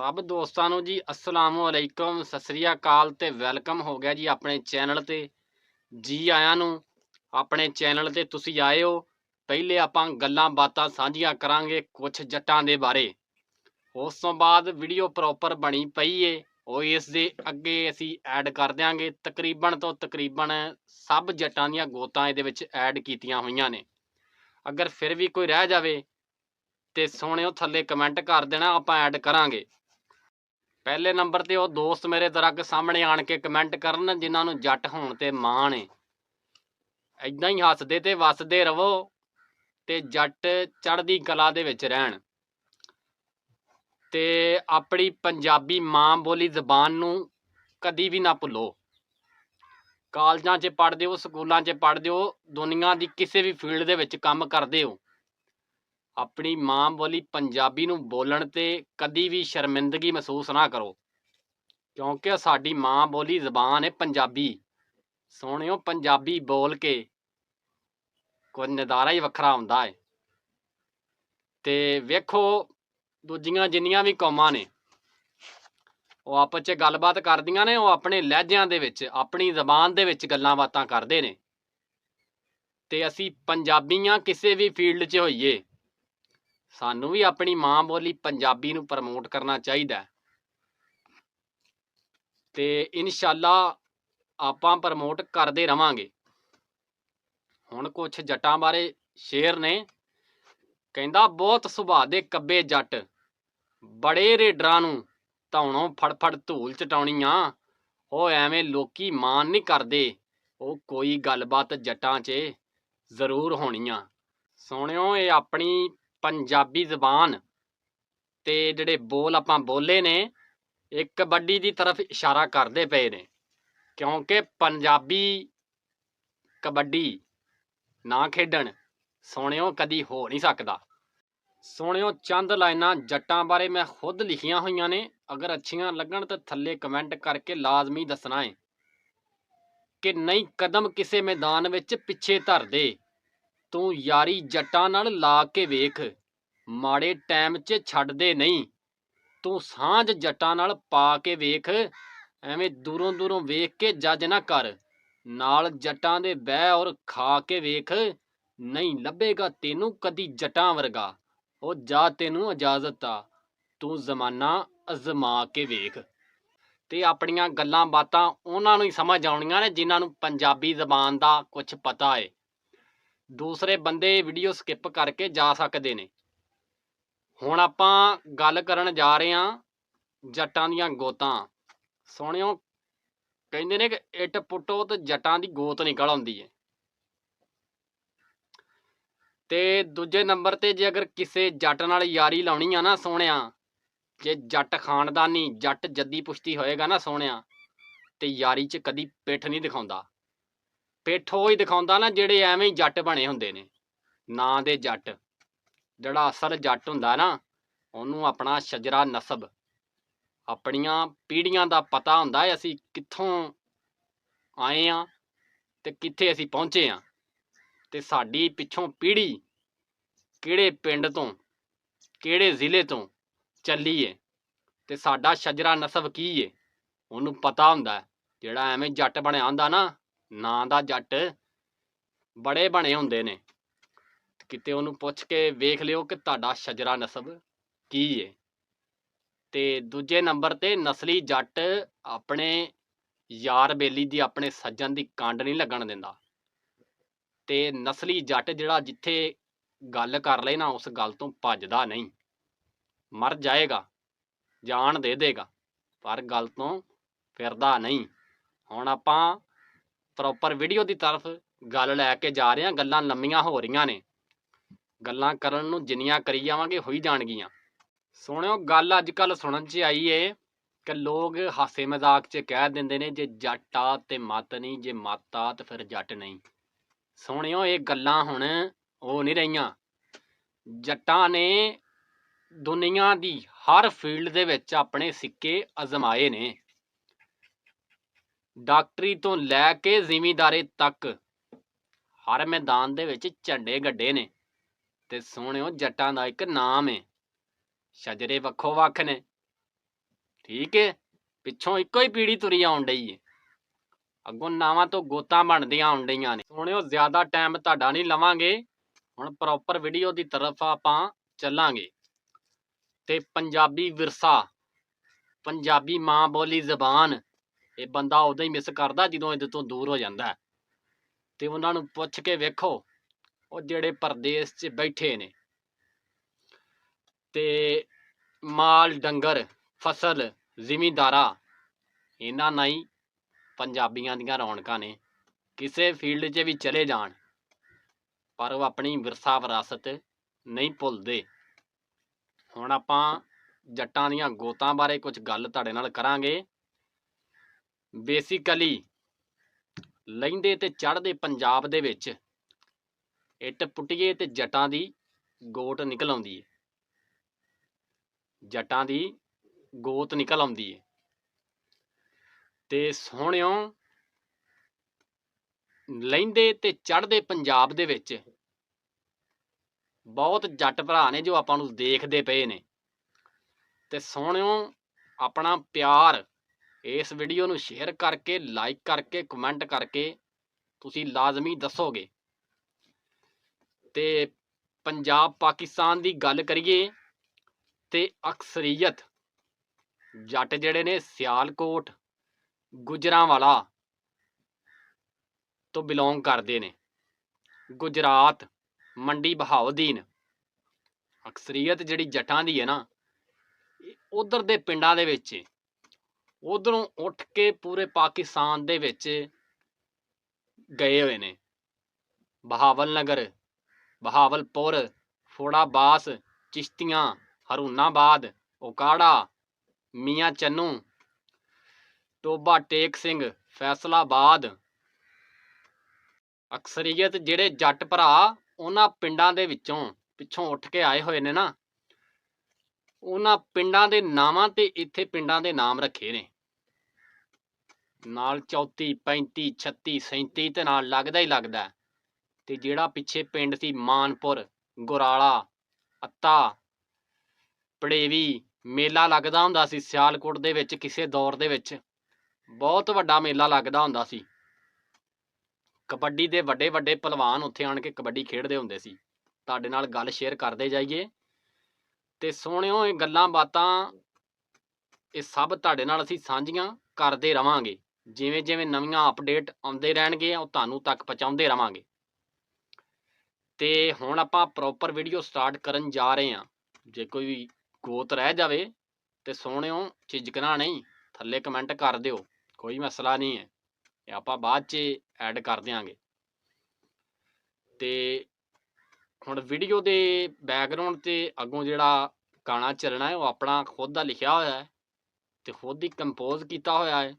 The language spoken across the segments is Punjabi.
सब दोस्तों ਨੂੰ जी अस्सलामुअलैकुम सत श्री अकाल ते वेलकम हो गया जी अपने चैनल ते जी आयां नूं अपने चैनल ते तुसी आए हो। पहले आपां गल्लां बातां साझीਆਂ करांगे कुछ जट्टां दे बारे। उस तो बाद वीडियो प्रॉपर बनी पई है ਉਹ ਇਸ ਦੇ ਅੱਗੇ ਅਸੀਂ ਐਡ ਕਰ ਦਿਆਂਗੇ। ਤਕਰੀਬਨ ਤੋਂ ਤਕਰੀਬਨ ਸਭ ਜੱਟਾਂ ਦੀਆਂ ਗੋਤਾਂ ਇਹਦੇ ਵਿੱਚ ਐਡ ਕੀਤੀਆਂ ਹੋਈਆਂ ਨੇ। ਅਗਰ ਫਿਰ ਵੀ ਕੋਈ ਰਹਿ ਜਾਵੇ ਤੇ ਸੋਹਣਿਓ ਥੱਲੇ ਕਮੈਂਟ ਕਰ ਦੇਣਾ, ਆਪਾਂ ਐਡ ਕਰਾਂਗੇ। ਪਹਿਲੇ ਨੰਬਰ ਤੇ ਉਹ ਦੋਸਤ ਮੇਰੇ ਦਰੱਗ ਸਾਹਮਣੇ ਆਣ ਕੇ ਕਮੈਂਟ ਕਰਨ ਜਿਨ੍ਹਾਂ ਨੂੰ ਜੱਟ ਹੋਣ ਤੇ ਮਾਣ ਏ। ਇਦਾਂ ਹੀ ਹੱਸਦੇ ਤੇ ਵਸਦੇ ਰਵੋ ਤੇ ਜੱਟ ਚੜ੍ਹਦੀ ਕਲਾ ਦੇ ਵਿੱਚ ਰਹਿਣ ਤੇ ਆਪਣੀ ਪੰਜਾਬੀ ਮਾਂ ਬੋਲੀ ਜ਼ਬਾਨ ਨੂੰ ਕਦੀ ਵੀ ਨਾ ਭੁੱਲੋ। ਕਾਲਜਾਂ 'ਚ ਪੜ੍ਹਦੇ ਹੋ, ਸਕੂਲਾਂ 'ਚ ਪੜ੍ਹਦੇ ਹੋ, ਦੁਨੀਆ ਦੀ ਕਿਸੇ ਵੀ ਫੀਲਡ ਦੇ ਵਿੱਚ ਕੰਮ ਕਰਦੇ ਹੋ, ਆਪਣੀ ਮਾਂ ਬੋਲੀ ਪੰਜਾਬੀ ਨੂੰ ਬੋਲਣ ਤੇ ਕਦੀ ਵੀ ਸ਼ਰਮਿੰਦਗੀ ਮਹਿਸੂਸ ਨਾ ਕਰੋ, ਕਿਉਂਕਿ ਸਾਡੀ ਮਾਂ ਬੋਲੀ ਜ਼ਬਾਨ ਹੈ ਪੰਜਾਬੀ। ਸੋਹਣਿਓ ਪੰਜਾਬੀ ਬੋਲ ਕੇ ਕੁਝ ਨਜ਼ਾਰਾ ਹੀ ਵੱਖਰਾ ਹੁੰਦਾ ਹੈ। ਤੇ ਵੇਖੋ ਦੂਜੀਆਂ ਜਿੰਨੀਆਂ ਵੀ ਕੌਮਾਂ ਨੇ ਉਹ ਆਪਸ 'ਚ ਗੱਲਬਾਤ ਕਰਦੀਆਂ ਨੇ, ਉਹ ਆਪਣੇ ਲਹਿਜਿਆਂ ਦੇ ਵਿੱਚ ਆਪਣੀ ਜ਼ਬਾਨ ਦੇ ਵਿੱਚ ਗੱਲਾਂ ਬਾਤਾਂ ਕਰਦੇ ਨੇ। ਤੇ ਅਸੀਂ ਪੰਜਾਬੀਆਂ ਕਿਸੇ ਵੀ ਫੀਲਡ 'ਚ ਹੋਈਏ, ਸਾਨੂੰ ਵੀ ਆਪਣੀ ਮਾਂ ਬੋਲੀ ਪੰਜਾਬੀ ਨੂੰ ਪ੍ਰਮੋਟ ਕਰਨਾ ਚਾਹੀਦਾ ਤੇ ਇਨਸ਼ਾਅੱਲਾ ਆਪਾਂ ਪ੍ਰਮੋਟ ਕਰਦੇ ਰਵਾਂਗੇ। ਹੁਣ ਕੁਛ ਜੱਟਾਂ ਬਾਰੇ ਸ਼ੇਰ ਨੇ, ਕਹਿੰਦਾ ਬਹੁਤ ਸੁਭਾਅ ਦੇ ਕੱਬੇ ਜੱਟ, ਬੜੇ ਰੇਡਰਾਂ ਨੂੰ ਧੌਣੋਂ ਫੜ ਧੂਲ ਚਟਾਉਣੀਆਂ। ਉਹ ਐਵੇਂ ਲੋਕੀ ਮਾਣ ਨਹੀਂ ਕਰਦੇ, ਉਹ ਕੋਈ ਗੱਲਬਾਤ ਜੱਟਾਂ 'ਚ ਜ਼ਰੂਰ ਹੋਣੀਆਂ। ਸੋਹਣਿਓ ਇਹ ਆਪਣੀ ਪੰਜਾਬੀ ਜ਼ਬਾਨ ਤੇ ਜਿਹੜੇ ਬੋਲ ਆਪਾਂ ਬੋਲੇ ਨੇ ਇਹ ਕਬੱਡੀ ਦੀ ਤਰਫ ਇਸ਼ਾਰਾ ਕਰਦੇ ਪਏ ਨੇ, ਕਿਉਂਕਿ ਪੰਜਾਬੀ ਕਬੱਡੀ ਨਾ ਖੇਡਣ ਸੋਹਣਿਓ ਕਦੀ ਹੋ ਨਹੀਂ ਸਕਦਾ। ਸੋਹਣਿਓ ਚੰਦ ਲਾਈਨਾਂ ਜੱਟਾਂ ਬਾਰੇ ਮੈਂ ਖੁਦ ਲਿਖੀਆਂ ਹੋਈਆਂ ਨੇ, ਅਗਰ ਅੱਛੀਆਂ ਲੱਗਣ ਤਾਂ ਥੱਲੇ ਕਮੈਂਟ ਕਰਕੇ ਲਾਜ਼ਮੀ ਦੱਸਣਾ ਹੈ ਕਿ ਨਹੀਂ ਕਦਮ ਕਿਸੇ ਮੈਦਾਨ ਵਿੱਚ ਪਿੱਛੇ ਧਰਦੇ, ਤੂੰ ਯਾਰੀ ਜੱਟਾਂ ਨਾਲ ਲਾ ਕੇ ਵੇਖ, ਮਾੜੇ ਟਾਈਮ 'ਚ ਛੱਡਦੇ ਨਹੀਂ, ਤੂੰ ਸਾਂਝ ਜੱਟਾਂ ਨਾਲ ਪਾ ਕੇ ਵੇਖ, ਐਵੇਂ ਦੂਰੋਂ ਵੇਖ ਕੇ ਜੱਜ ਨਾ ਕਰ, ਨਾਲ ਜੱਟਾਂ ਦੇ ਬਹਿ ਔਰ ਖਾ ਕੇ ਵੇਖ, ਨਹੀਂ ਲੱਭੇਗਾ ਤੈਨੂੰ ਕਦੀ ਜੱਟਾਂ ਵਰਗਾ, ਉਹ ਜਾ ਤੈਨੂੰ ਇਜਾਜ਼ਤ ਆ, ਤੂੰ ਜ਼ਮਾਨਾ ਅਜ਼ਮਾ ਕੇ ਵੇਖ। ਤੇ ਆਪਣੀਆਂ ਗੱਲਾਂ ਬਾਤਾਂ ਉਹਨਾਂ ਨੂੰ ਹੀ ਸਮਝ ਆਉਣੀਆਂ ਨੇ ਜਿਨ੍ਹਾਂ ਨੂੰ ਪੰਜਾਬੀ ਜ਼ਬਾਨ ਦਾ ਕੁਝ ਪਤਾ ਹੈ। ਦੂਸਰੇ ਬੰਦੇ ਵੀਡੀਓ ਸਕਿਪ ਕਰਕੇ ਜਾ ਸਕਦੇ ਨੇ। ਹੁਣ ਆਪਾਂ ਗੱਲ ਕਰਨ ਜਾ ਰਹੇ ਹਾਂ ਜੱਟਾਂ ਦੀਆਂ ਗੋਤਾਂ। ਸੋਹਣਿਓ ਕਹਿੰਦੇ ਨੇ ਕਿ ਇੱਟ ਪੁੱਟੋ ਤੇ ਜੱਟਾਂ ਦੀ ਗੋਤ ਨਿਕਲ ਆਉਂਦੀ ਹੈ। ਤੇ ਦੂਜੇ ਨੰਬਰ ਤੇ ਜੇ ਅਗਰ ਕਿਸੇ ਜੱਟ ਨਾਲ ਯਾਰੀ ਲਾਉਣੀ ਆ ਨਾ ਸੋਹਣਿਆ, ਜੇ ਜੱਟ ਖਾਨਦਾਨੀ ਜੱਟ ਜੱਦੀ ਪੁਸ਼ਤੀ ਹੋਏਗਾ ਨਾ ਸੋਹਣਿਆ, ਤੇ ਯਾਰੀ 'ਚ ਕਦੀ ਪਿੱਠ ਨਹੀਂ ਦਿਖਾਉਂਦਾ। ਪਿੱਠ ਉਹ ਹੀ ਦਿਖਾਉਂਦਾ ਨਾ ਜਿਹੜੇ ਐਵੇਂ ਹੀ ਜੱਟ ਬਣੇ ਹੁੰਦੇ ਨੇ, ਨਾਂ ਦੇ ਜੱਟ। ਜਿਹੜਾ ਅਸਲ ਜੱਟ ਹੁੰਦਾ ਨਾ ਉਹਨੂੰ ਆਪਣਾ ਸ਼ਜਰਾ ਨਸਬ ਆਪਣੀਆਂ ਪੀੜ੍ਹੀਆਂ ਦਾ ਪਤਾ ਹੁੰਦਾ ਹੈ, ਅਸੀਂ ਕਿੱਥੋਂ ਆਏ ਹਾਂ ਤੇ ਕਿੱਥੇ ਅਸੀਂ ਪਹੁੰਚੇ ਹਾਂ, ਤੇ ਸਾਡੀ ਪਿੱਛੋਂ ਪੀੜ੍ਹੀ ਕਿਹੜੇ ਪਿੰਡ ਤੋਂ ਕਿਹੜੇ ਜ਼ਿਲ੍ਹੇ ਤੋਂ ਚੱਲੀ ਏ ਤੇ ਸਾਡਾ ਸ਼ਜਰਾ ਨਸਬ ਕੀ ਏ ਉਹਨੂੰ ਪਤਾ ਹੁੰਦਾ। ਜਿਹੜਾ ਐਵੇਂ ਜੱਟ ਬਣਿਆ ਹੁੰਦਾ ਨਾ, ਨਾਂ ਦਾ ਜੱਟ, ਬੜੇ ਬਣੇ ਹੁੰਦੇ ਨੇ, ਕਿਤੇ ਉਹਨੂੰ ਪੁੱਛ ਕੇ ਵੇਖ ਲਿਓ ਕਿ ਤੁਹਾਡਾ ਸ਼ਜਰਾ ਨਸਬ ਕੀ ਏ। ਤੇ ਦੂਜੇ ਨੰਬਰ ਤੇ ਨਸਲੀ ਜੱਟ ਆਪਣੇ ਯਾਰ ਬੇਲੀ ਦੀ ਆਪਣੇ ਸੱਜਣ ਦੀ ਕੰਡ ਨਹੀਂ ਲੱਗਣ ਦਿੰਦਾ। ਤੇ ਨਸਲੀ ਜੱਟ ਜਿਹੜਾ ਜਿੱਥੇ ਗੱਲ ਕਰ ਲਏ ਨਾ ਉਸ ਗੱਲ ਤੋਂ ਭੱਜਦਾ ਨਹੀਂ, ਮਰ ਜਾਏਗਾ ਜਾਨ ਦੇ ਦੇਗਾ ਪਰ ਗੱਲ ਤੋਂ ਫਿਰਦਾ ਨਹੀਂ। ਹੁਣ ਆਪਾਂ ਪ੍ਰੋਪਰ ਵੀਡੀਓ ਦੀ ਤਰਫ ਗੱਲ ਲੈ ਕੇ ਜਾ ਰਹੇ ਹਾਂ। ਗੱਲਾਂ ਲੰਮੀਆਂ ਹੋ ਰਹੀਆਂ ਨੇ, ਗੱਲਾਂ ਕਰਨ ਨੂੰ ਜਿੰਨੀਆਂ ਕਰੀ ਜਾਵਾਂਗੇ ਹੋਈ ਜਾਣਗੀਆਂ। ਸੁਣਿਓ ਗੱਲ ਅੱਜ ਕੱਲ੍ਹ ਸੁਣਨ 'ਚ ਆਈ ਏ ਕਿ ਲੋਕ ਹਾਸੇ ਮਜ਼ਾਕ 'ਚ ਕਹਿ ਦਿੰਦੇ ਨੇ ਜੇ ਜੱਟ ਆ ਤੇ ਮੱਤ ਨਹੀਂ, ਜੇ ਮੱਤ ਆ ਤੇ ਫਿਰ ਜੱਟ ਨਹੀਂ। ਸੋਹਣਿਓ ਇਹ ਗੱਲਾਂ ਹੁਣ ਉਹ ਨਹੀਂ ਰਹੀਆਂ। ਜੱਟਾਂ ਨੇ ਦੁਨੀਆ ਦੀ ਹਰ ਫੀਲਡ ਦੇ ਵਿੱਚ ਆਪਣੇ ਸਿੱਕੇ ਅਜ਼ਮਾਏ ਨੇ, ਡਾਕਟਰੀ ਤੋਂ ਲੈ ਕੇ ਜ਼ਿਮੀਂਦਾਰੀ ਤੱਕ ਹਰ ਮੈਦਾਨ ਦੇ ਵਿੱਚ ਝੰਡੇ ਗੱਡੇ ਨੇ। ਤੇ ਸੋਹਣਿਓ ਜੱਟਾਂ ਦਾ ਇੱਕ ਨਾਮ ਹੈ, ਸ਼ਜਰੇ ਵੱਖੋ ਵੱਖ ਨੇ ठीक है, पिछों इको ही पीढ़ी तुरी आउण डई है, अगों नावां तो गोतां बनदियां आउण डईयां ने। सोहणिओ ज़्यादा टाइम तुहाडा नहीं लवांगे, हुण प्रॉपर वीडियो दी तरफ आपां चलांगे। ते पंजाबी विरसा, पंजाबी मां बोली जबान, ये बंदा उदों ही मिस करदा जदों इहदे तो दूर हो जांदा है। ते उन्हां नूं पुछ के वेखो ਉਹ ਜਿਹੜੇ परदेस च बैठे ने, ते माल डंगर फसल ਜ਼ਿਮੀਂਦਾਰਾ इन्हां नाल ही पंजाबियां दीयां रौनकां ने। किसे फील्ड च भी चले जाण पर वो अपनी विरसा विरासत नहीं भुलदे। हुण आपां जट्टां दीयां गोतां बारे कुछ गल तुहाडे नाल करांगे। बेसिकली लहिंदे ते चढ़दे पंजाब दे विच ਇੱਟ ਪੁੱਟੀਏ ਤੇ ਜੱਟਾਂ ਦੀ ਗੋਤ ਨਿਕਲ ਆਉਂਦੀ ਹੈ, ਜੱਟਾਂ ਦੀ ਗੋਤ ਨਿਕਲ ਆਉਂਦੀ ਹੈ। ਤੇ ਸੋਹਣਿਓ ਲਹਿੰਦੇ ਤੇ ਚੜ੍ਹਦੇ ਪੰਜਾਬ ਦੇ ਵਿੱਚ ਬਹੁਤ ਜੱਟ ਭਰਾ ਨੇ ਜੋ ਆਪਾਂ ਨੂੰ ਦੇਖਦੇ ਪਏ ਨੇ। ਤੇ ਸੋਹਣਿਓ ਆਪਣਾ ਪਿਆਰ ਇਸ ਵੀਡੀਓ ਨੂੰ ਸ਼ੇਅਰ ਕਰਕੇ, ਲਾਈਕ ਕਰਕੇ, ਕਮੈਂਟ ਕਰਕੇ ਤੁਸੀਂ ਲਾਜ਼ਮੀ ਦੱਸੋਗੇ। ਤੇ पंजाब पाकिस्तान की गल करिए तो अक्सरीयत जट जिहड़े ने सियालकोट गुजरांवाला तो बिलोंग करते हैं। गुजरात मंडी बहाउद्दीन अक्सरीयत जिहड़ी जटां दी है ना, उधर दे पिंडां दे विच उधरों उठ के पूरे पाकिस्तान दे विच गए हुए ने। बहावल नगर, बहावलपुर, फोड़ाबास, चिश्तियां, हरूनाबाद, ओकाड़ा, मियाँ चन्नू, टोबा टेक सिंह, फैसलाबाद। अक्सरीयत जिहड़े जट भरा उन्हां पिंडां दे विचों पिछों उठ के आए हुए ने ना, उन्हां पिंडां दे नावां ते इत्थे पिंडां दे नाम रखे ने। नाल 34, 35, 36, 37 ते नाल लगदा ही लगदा है। ते जिहड़ा पिछे पिंड सी मानपुर, गुराला, अत्ता, पड़ेवी, मेला लगदा हुंदा सी सियालकोट दे विच। किसे दौर दे विच बहुत वड्डा मेला लगदा हुंदा सी। कबड्डी दे वड्डे वड्डे पहलवान उत्थे आण के कबड्डी खेडदे हुंदे सी। तुहाडे नाल गल शेयर करदे जाइए ते सोहणिओ ये गल्लां बातां ये सब तुहाडे नाल असीं साਂਝੀਆਂ करदे रवांगे। जिवें जिवें नवीं अपडेट आउंदे रहणगे ਉਹ ਤੁਹਾਨੂੰ तक पहुँचाਉਂਦੇ रवांगे। तो हुण आपां प्रॉपर वीडियो स्टार्ट करन जा रहे हैं। जे कोई गोत रह जाए तो सोहणिओ झिझकना नहीं, थल्ले कमेंट कर दिओ, कोई मसला नहीं है, ये आपां बाद च ऐड कर देंगे। तो हुण वीडियो के बैकग्राउंड ते अगों जिहड़ा गाना चलना है वो अपना खुद का लिखिया होया है तो खुद ही कंपोज किया होया है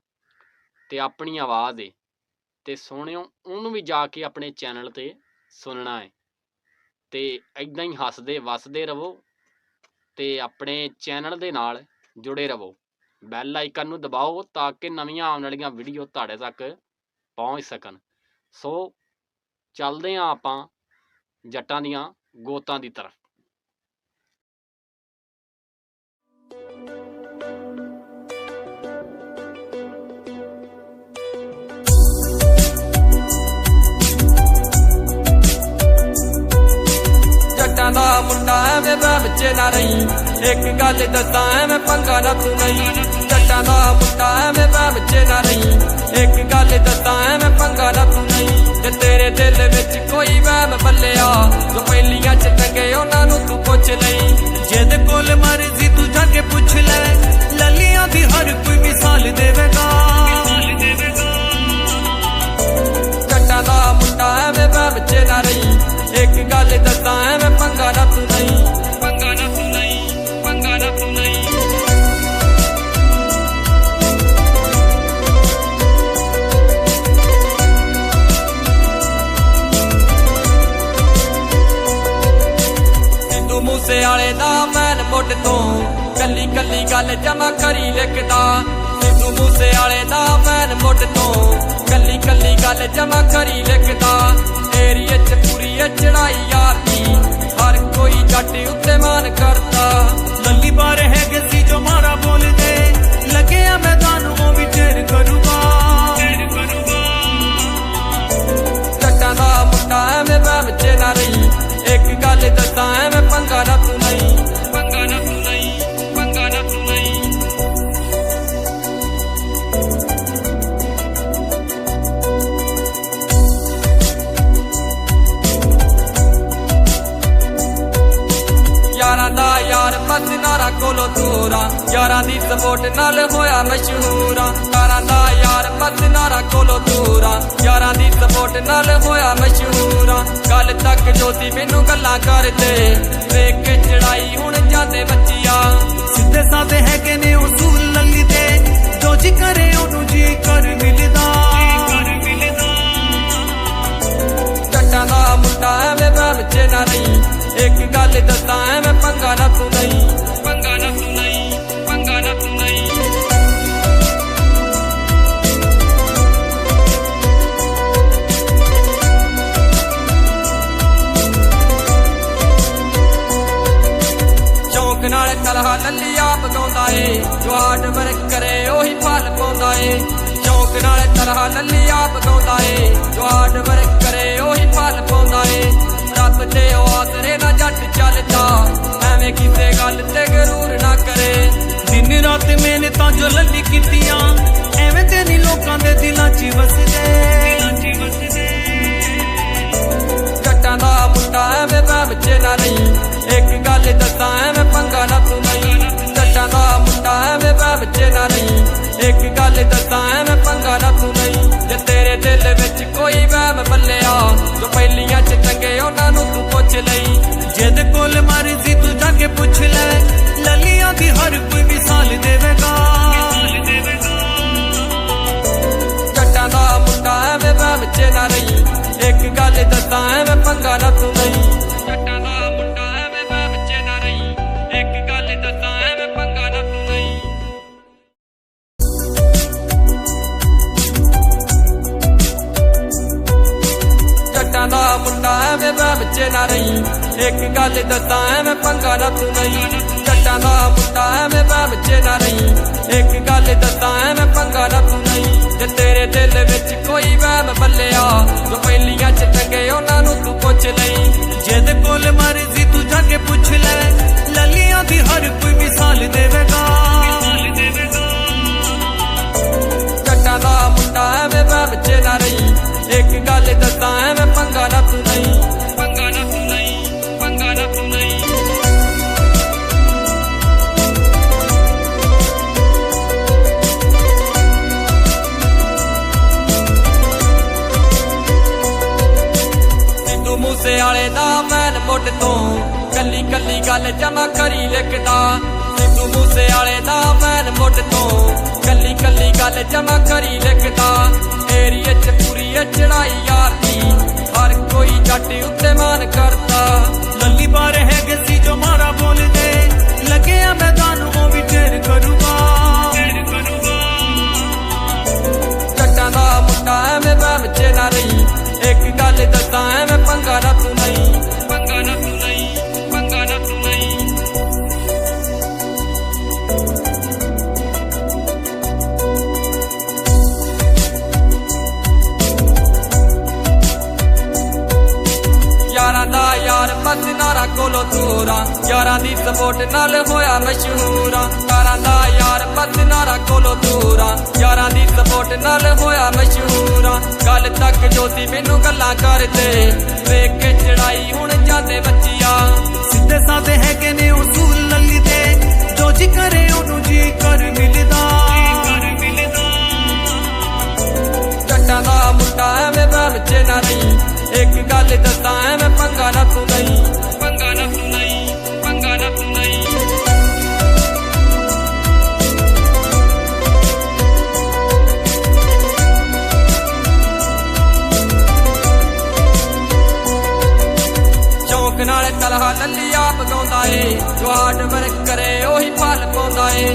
तो अपनी आवाज़ है। तो सोहणिओ उहनूं भी जाके अपने चैनल ते सुनना है। तो इदां ही हसदे वसदे रवो तो अपने चैनल दे नाल जुड़े रवो। बैल आइकन नूं दबाओ ताकि नवीं आउण वालीआं वीडियो तुहाडे तक पहुँच सकन। सो चलदे हां आपां जट्टां दीआं गोतां दी तरफ। जट्टां दा मुंडा एवें मैं विच ना रही, एक गल दस्सां एवें पंगा ना तू नहीं। जट्टां दा मुंडा एवें मैं विच ना रही, एक गल दस्सां एवें पंगा ना तू नहीं। जे तेरे दिल विच कोई वहम पल्लिया जो पहलियां च टंगे उन्हां नूं तू पुछ लई। जिहदे कोल मर्जी तू जाके पुछ ले, ललियां दी हर कोई मिसाल देवेगा। जट्टां दा मुंडा एवें मैं विच ना रही, एक गल दस्सां एवें पंगा ना तू नहीं, पंगा ना तू नहीं, पंगा ना तू नहीं। सिद्धू मूसेवाले दा मैन मुੱਢ ਤੋਂ ਕੱਲੀ ਕੱਲੀ ਗੱਲ ਜਮਾ ਕਰੀ ਲਿਖਦਾ। सिद्धू मूसेवाले दा मैन मुੱਢ ਤੋਂ ਕੱਲੀ ਕੱਲੀ ਗੱਲ ਜਮਾ ਕਰੀ ਲਿਖਦਾ। एरिए च पूरी चढ़ाई यार दी, हर कोई जट उत्ते मान करता। लल्ली बार है गसी जो मारा बोल दे, यारां दी सपोर्ट नाल होया मशहूर यारां दा यार बस नारा कोलो दूर यारां दी सपोर्ट नाल होया मशहूर कल तक जोती मैनू गल्लां करदे वेख के चढ़ाई हुण जांदे बच्चिया सीधे साधे है कि ने उसूल लल्ली दे जो जी करे ओनू जी कर मिलदा जट्टां दा मुंडा एवें वहम च ना रही एक गल दसां एवें पंगा ना तू नहीं पंगा ना तू नहीं पंगा ना तू नहीं शौक नाल तलहा लल्ली आप गाउंदा ए जो हार्ड वर्क करे ओही फल पाउंदा ए शौक नाल तलहा लल्ली आप गाउंदा ए जो हार्ड वर्क करे ओही फल पाउंदा ए रब दे आसरे ना जट चलदा एवें किसे गल ते गरूर ना करे दिन रात मेहनतां जो लल्ली कीतियां एवें ते नी लोकां दे दिलां च वसदे जट्टां दा मुंडा एवें वहम च ना रही एक गल दसां एवें पंगा ना तू नहीं जट्टां दा मुंडा एवें वहम च ना रही एक गल दसां एवें पंगा ना तू नहीं जे तेरे दिल विच कोई वहम बल्लिया जो पहलियां च चंगे उन्हां नूं तू पुछ लई जिद कोल मर्जी तू जाके पुछ ले ललियां दी हर कोई मिसाल देवेगा जट्टां दा मुंडा एवें वहम च ना रही एक गल दसां एवें पंगा ना तू नहीं जट्टां दा मुंडा एवें वहम च ना रही एक गल दसां एवें पंगा ना तू नहीं जट्टां दा मुंडा एवें वहम च ना रही एक गल दसां एवें पंगा ना तू नहीं जट्टां दा मुंडा एवें वहम च ना रही एक गल दसां एवें पंगा ना तू नहीं जे तेरे दिल विच कोई वहम बल्लिया जो पहलियां च चंगे उन्हां नूं तू पुछ लई जिद कोल मर्जी तू जाके पुछ ले ललियां दी हर कोई मिसाल देवेगा जट्टां दा मुंडा एवें वहम च ना रही एक गल दसां एवें पंगा ना तू नहीं पंगा ना तू नहीं पंगा ना तू नहीं सिद्धू मूसे वाले दा मैन मुੱਢ ਤੋਂ ਕੱਲੀ ਕੱਲੀ ਗੱਲ ਜਮਾ ਕਰੀ ਲਿਖਦਾ ਸਿੱਧੂ ਮੂਸੇ ਵਾਲੇ ਦਾ ਮੈਨ ਮੁੱਢ ਤੋਂ ਕੱਲੀ ਕੱਲੀ ਗੱਲ ਜਮਾ ਕਰੀ ਲਿਖਦਾ ਏਰੀਏ 'ਚ ਪੂਰੀ ਚੜਾਈ ਯਾਰ ਦੀ ਹਰ ਕੋਈ ਜੱਟ ਉੱਤੇ ਮਾਨ ਕਰਦਾ लल्ली बार है गसी जो मारा बोल दे लगे आ मैदान वो भी ढेर करूंगा ਜੱਟਾਂ ਦਾ ਮੁੰਡਾ ਐਵੇਂ ਵਹਿਮ 'ਚ ਨਾ ਰਹੀ ਇੱਕ ਗੱਲ ਦੱਸਾਂ ਐਵੇਂ ਪੰਗਾ ਨਾ ਤੂੰ ਨਹੀਂ ਪੰਗਾ ਨਾ ਤੂੰ ਨਹੀਂ ਪੰਗਾ ਨਾ ਤੂੰ ਨਹੀਂ यारां दा यार बस नारा कोलो दूर यारां दी सपोर्ट नाल होया मशहूर यारां दा यार बस नारा कोलो दूर यारां दी सपोर्ट नाल होया मशहूर कल तक जोती मैनू गल्लां करदे वेख के चढ़ाई हुण जांदे बच्चिया सीधे साधे है कि ने उसूल लल्ली दे जो जी करे ओनू जी कर मिलदा जट्टां दा मुंडा एवें वहम च ना रही एक गल दसां एवें पंगा ना तू नहीं पंगा ना तू नहीं पंगा ना तू नहीं शौक नाल तलहा लल्ली आप गाउंदा ए जो हार्ड वर्क करे ओही फल पाउंदा ए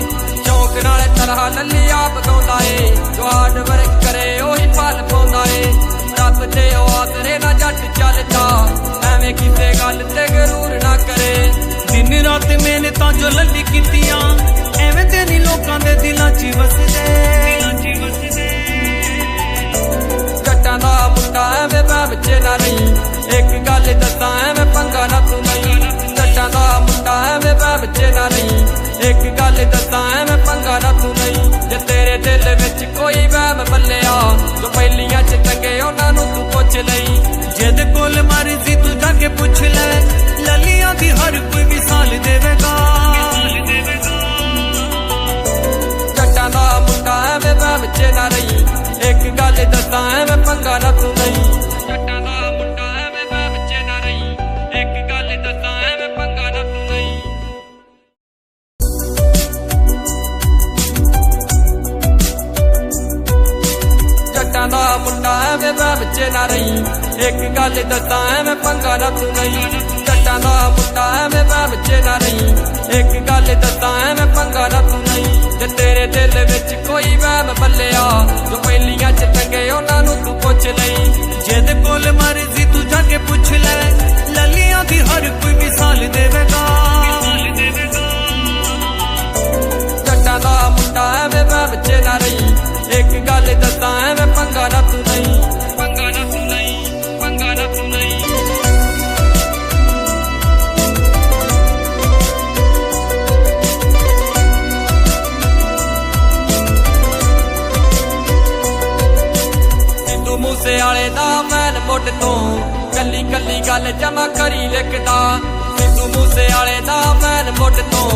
शौक नाल तलहा लल्ली आप गाउंदा ए जो हार्ड वर्क करे ओही फल पाउंदा ए रब दे आसरे ना जट चलदा एवें किसे गल ते गरूर ना करे दिन रात मेहनतां जो लल्ली कीतियां एवें ते नी लोकां दे दिलां च वसदे जट्टां दा मुंडा एवें वहम च ना रही एक गल दसां एवें पंगा ना तू नहीं जट्टां दा मुंडा एवें वहम च ना रही एक गल दसां एवें पंगा ना तू नहीं जे तेरे दिल विच कोई वहम बल्लिया जो पहलियां च चंगे उन्हां नूं तू पुछ लई जिद कोल मर्जी तू जाके पुछ ले ललियां दी हर कोई मिसाल देवेगा ਵਹਿਮ ਚ ਨਾ ਰਹੀ ਇੱਕ ਗੱਲ ਦੱਸਾਂ ਐਵੇਂ ਪੰਗਾ ਨਾ ਤੂੰ ਨਹੀਂ ਜੱਟਾਂ ਦਾ ਮੁੰਡਾ ਐਵੇਂ ਵਹਿਮ ਚ ਨਾ ਰਹੀ ਇੱਕ ਗੱਲ ਦੱਸਾਂ ਐਵੇਂ ਪੰਗਾ ਨਾ ਤੂੰ ਨਹੀਂ ਜੱਟਾਂ ਦਾ ਮੁੰਡਾ ਐਵੇਂ ਵਹਿਮ ਚ ਨਾ ਰਹੀ ਇੱਕ ਗੱਲ ਦੱਸਾਂ ਐਵੇਂ ਪੰਗਾ ਨਾ ਤੂੰ ਨਹੀਂ ਜੱਟਾਂ ਦਾ ਮੁੰਡਾ ਐਵੇਂ ਵਹਿਮ ਚ ਨਾ ਰਹੀ ਇੱਕ ਗੱਲ ਦੱਸਾਂ ਐਵੇਂ ਪੰਗਾ ਨਾ ਤੂੰ ਨਹੀਂ ਜੇ ਤੇਰੇ ਦਿਲ ਵਿੱਚ ਕੋਈ ਵਹਿਮ ਬੱਲਿਆ ਜੋ ਪਹਿਲੀਆਂ ਚ ਟੰਗੇ ਉਹਨਾਂ ਨੂੰ ਤੂੰ ਪੁੱਛ ਲਈ ਜਿਹਦੇ ਕੋਲ ਮਰਜ਼ੀ ਤੂੰ ਜਾ ਕੇ ਪੁੱਛ ਲੈ ਲੱਲੀਆਂ ਦੀ ਹਰ ਕੋਈ ਮਿਸਾਲ ਦੇਵੇਗਾ ਜੱਟਾਂ ਦਾ ਮੁੰਡਾ ਐਵੇਂ ਵਹਿਮ ਚ ਨਾ ਰਹੀ ਇੱਕ ਗੱਲ ਦੱਸਾਂ ਐਵੇਂ ਪੰਗਾ ਨਾ ਤੂੰ ਨਹੀਂ ਪੰਗਾ ਨਾ ਤੂੰ ਨਹੀਂ ਪੰਗਾ ਨਾ ਤੂੰ ਨਹੀਂ ਮੂਸੇ ਵਾਲੇ ਦਾ ਮੈਨ ਮੁੱਢ ਤੋਂ ਕੱਲੀ ਕੱਲੀ ਗੱਲ ਜਮਾ ਕਰੀ ਲਿਖਦਾ ਸਿੱਧੂ ਮੂਸੇ ਵਾਲੇ ਦਾ ਮੈਨ ਮੁੱਢ ਤੋਂ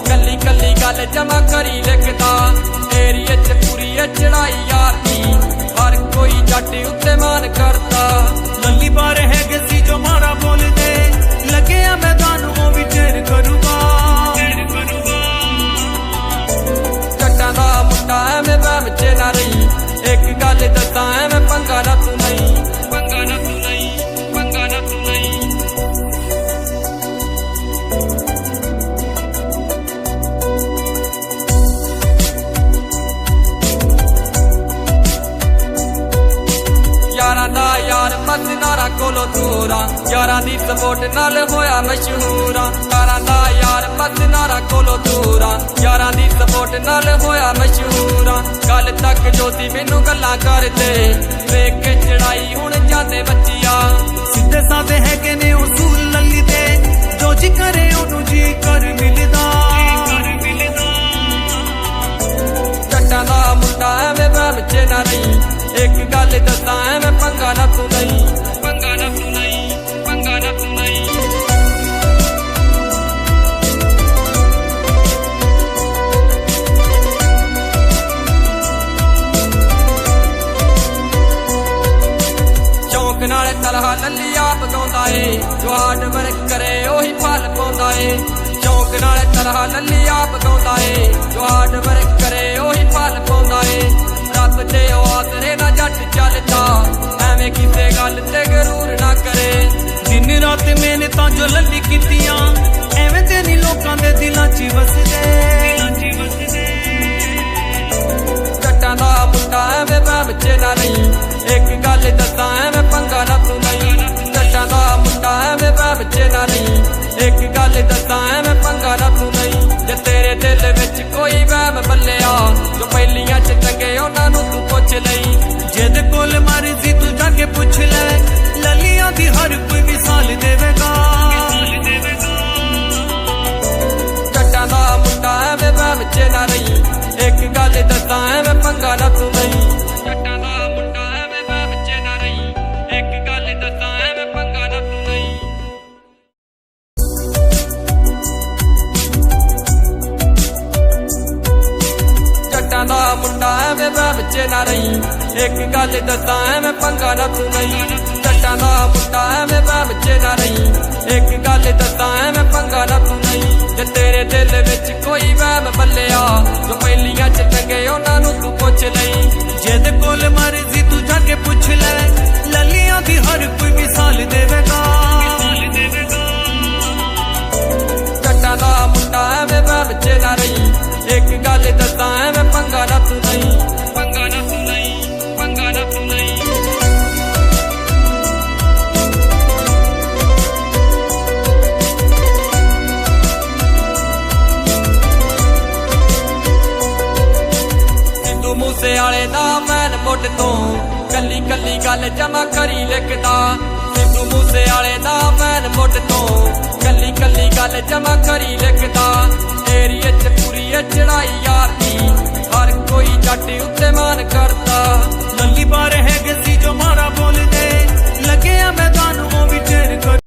ਕੱਲੀ ਕੱਲੀ ਗੱਲ ਜਮਾ ਕਰੀ ਲਿਖਦਾ ਏਰੀਏ ਚ ਪੂਰੀ ਚੜਾਈ ਯਾਰ ਦੀ ਹਰ ਕੋਈ ਜੱਟ ਉੱਤੇ ਮਾਨ ਕਰਦਾ ਲੱਲੀ ਬਾਰੇ ਹੈਗੇ ਸੀ ਜੋ ਮਾਰਾ ਬੋਲਦੇ ਲੱਗਿਆ ਮੈਦਾਨ ਉਹ ਵੀ ਢੇਰ ਕਰੂਗਾ ਜੱਟਾਂ ਦਾ ਮੁੰਡਾ ਐਵੇਂ ਵਹਿਮ ਚ ਨਾ ਰਹੀ ਇੱਕ ਗੱਲ ਦੱਸਾਂ ਐਵੇਂ ਪੰਗਾ ਨਾ ਤੂੰ ਨਹੀਂ ਪੰਗਾ ਨਾ ਤੂੰ ਨਹੀਂ ਪੰਗਾ ਨਾ ਤੂੰ ਨਹੀਂ ਯਾਰਾਂ ਦਾ ਯਾਰ ਮਸਨਾਰਾ ਕੋਲੋਂ ਦੂਰਾਂ ਯਾਰਾਂ ਦੀ ਸਪੋਰਟ ਨਾਲ ਹੋਇਆ ਮਸ਼ਹੂਰਾਂ ਯਾਰਾਂ ਦਾ ਯਾਰ ਮਸਨਾਰਾ ਕੋਲੋਂ ਦੂਰਾਂ ਯਾਰਾਂ ਦੀ ਸਪੋਰਟ ਨਾਲ ਹੋਇਆ ਮਸ਼ਹੂਰਾਂ ਗੱਲ ਤੱਕ ਜੋ ਸੀ ਮੈਨੂੰ ਗੱਲਾਂ ਕਰਦੇ ਵੇਖ ਕੇ ਚੜਾਈ ਹੁਣ ਜਾਂਦੇ ਬੱਚੀਆਂ ਸਿੱਧੇ ਸਾਦੇ ਹੈਗੇ ਨੇ ਉਸੂਲ ਲੱਲੀ ਦੇ ਜੋ ਜੀ ਕਰੇ ਉਹਨੂੰ ਜੀ ਕਰ ਮਿਲਦਾ ਜੱਟਾਂ ਦਾ ਮੁੰਡਾ ਐਵੇਂ ਵਹਿਮ ਚ ਨਾ ਰਹੀ ਇੱਕ ਗੱਲ ਦੱਸਾਂ ਐਵੇਂ ਪੰਗਾ ਨਾ ਤੂੰ ਨਹੀਂ ਪੰਗਾ ਨਾ ਤੂੰ ਨਹੀਂ ਪੰਗਾ ਨਾ ਤੂੰ ਨਹੀਂ ਸ਼ੌਂਕ ਨਾਲ ਤਲਹਾ ਲੱਲੀ ਆਪ ਗਾਉਂਦਾ ਏ ਜੋ ਹਾਰਡ ਵਰਕ ਕਰੇ ਉਹੀ ਫਲ ਪਾਉਂਦਾ ਏ ਸ਼ੌਂਕ ਨਾਲ ਤਲਹਾ ਲੱਲੀ ਆਪ ਗਾਉਂਦਾ ਏ ਜੋ ਹਾਰਡ ਵਰਕ ਕਰੇ ਉਹੀ ਫਲ ਪਾਉਂਦਾ ਏ ਰੱਬ ਦੇ ਆਸਰੇ ਨਾ ਜੱਟ ਚੱਲਦਾ ਐਵੇਂ ਕਿਸੇ ਗੱਲ ਤੇ ਗਰੂਰ ਨਾ ਕਰੇ ਦਿਨ ਰਾਤ ਮਿਹਨਤਾਂ ਜੋ ਲੱਲੀ ਕੀਤੀਆਂ ਐਵੇਂ ਤੇ ਨਹੀਂ ਲੋਕਾਂ ਦੇ ਦਿਲਾਂ 'ਚ ਵਸਦੇ ਜੱਟਾਂ ਦਾ ਮੁੰਡਾ ਐਵੇਂ ਵਹਿਮ ਚ ਨਾ ਰਹੀ ਇੱਕ ਗੱਲ ਦੱਸਾਂ ਐਵੇਂ ਪੰਗਾ ਨਾ ਤੂੰ ਨਹੀਂ ਜੱਟਾਂ ਦਾ ਮੁੰਡਾ ਐਵੇਂ ਵਹਿਮ ਚ ਨਾ ਰਹੀ ਇੱਕ ਗੱਲ ਦੱਸਾਂ ਐਵੇਂ ਪੰਗਾ ਨਾ ਤੂੰ ਨਹੀਂ ਜੇ ਤੇਰੇ ਦਿਲ ਵਿੱਚ ਕੋਈ ਵਹਿਮ ਬੱਲਿਆ ਜੋ ਪਹਿਲੀਆਂ ਚ ਟੰਗੇ ਉਹਨਾਂ ਨੂੰ ਤੂੰ ਪੁੱਛ ਲਈ ਜਿਹਦੇ ਕੋਲ ਮਰਜ਼ੀ ਤੂੰ ਜਾ ਕੇ ਪੁੱਛ ਲੈ ਲੱਲੀਆਂ ਦੀ ਹਰ ਕੋਈ ਮਿਸਾਲ ਦੇਵੇਗਾ ਜੱਟਾਂ ਦਾ ਮੁੰਡਾ ਐਵੇਂ ਵਹਿਮ ਚ ਨਾ ਰਹੀ ਇੱਕ ਗੱਲ ਦੱਸਾਂ ਐਵੇਂ ਪੰਗਾ ਨਾ ਤੂੰ ਨਹੀਂ ਜੱਟਾਂ ਦਾ ਮੁੰਡਾ ਐਵੇਂ ਵਹਿਮ ਚ ਨਾ ਰਹੀ ਇੱਕ ਗੱਲ ਦੱਸਾਂ ਐਵੇਂ ਪੰਗਾ ਨਾ ਤੂੰ ਨਹੀਂ ਜੱਟਾਂ ਦਾ ਮੁੰਡਾ ਐਵੇਂ ਵਹਿਮ ਚ ਨਾ ਰਹੀ ਇੱਕ ਗੱਲ ਦੱਸਾਂ ਐਵੇਂ ਪੰਗਾ ਨਾ ਤੂੰ ਨਹੀਂ ਜੱਟਾਂ ਦਾ ਮੁੰਡਾ ਐਵੇਂ ਵਹਿਮ ਚ ਨਾ ਰਹੀ ਇੱਕ ਗੱਲ ਦੱਸਾਂ ਐਵੇਂ ਪੰਗਾ ਨਾ ਤੂੰ ਨਹੀਂ ਜੇ ਤੇਰੇ ਦਿਲ ਵਿੱਚ ਕੋਈ ਵਹਿਮ ਬੱਲਿਆ ਜੋ ਪਹਿਲੀਆਂ ਚ ਟੰਗੇ ਉਹਨਾਂ ਨੂੰ ਤੂੰ ਪੁੱਛ ਲਈ ਜਿਹਦੇ ਕੋਲ ਮਰਜ਼ੀ ਤੂੰ ਜਾ ਕੇ ਪੁੱਛ ਲੈ ਲੱਲੀਆਂ ਦੀ ਹਰ ਕੋਈ ਮਿਸਾਲ ਦੇਵੇਗਾ ਜੱਟਾਂ ਦਾ ਮੁੰਡਾ ਐਵੇਂ ਵਹਿਮ ਚ ਨਾ ਰਹੀ ਇੱਕ ਗੱਲ ਦੱਸਾਂ ਐਵੇਂ ਪੰਗਾ ਨਾ ਤੂੰ ਨਹੀਂ ਪੰਗਾ ਨਾ ਤੂੰ ਨਹੀਂ ਪੰਗਾ ਨਾ ਤੂੰ ਨਹੀਂ ਸਿੱਧੂ ਮੂਸੇ ਵਾਲੇ ਦਾ ਮੈਨ ਮੁੱਢ ਤੋਂ ਕੱਲੀ ਕੱਲੀ ਗੱਲ ਜਮਾ ਕਰੀ ਲਿਖਦਾ ਸਿੱਧੂ ਮੂਸੇ ਵਾਲੇ ਦਾ ਮੈਨ ਮੁੱਢ ਤੋਂ ਕੱਲੀ ਕੱਲੀ ਗੱਲ ਜਮਾ ਕਰੀ ਲਿਖਦਾ ਏਰੀਏ ਚ ਪੂਰੀ ਚੜਾਈ ਯਾਰ ਦੀ ਹਰ ਕੋਈ ਜੱਟ ਉੱਤੇ ਮਾਨ ਕਰਦਾ ਲੱਲੀ ਬਾਰੇ ਹੈਗੇ ਸੀ ਜੋ ਮਾਰਾ ਬੋਲਦੇ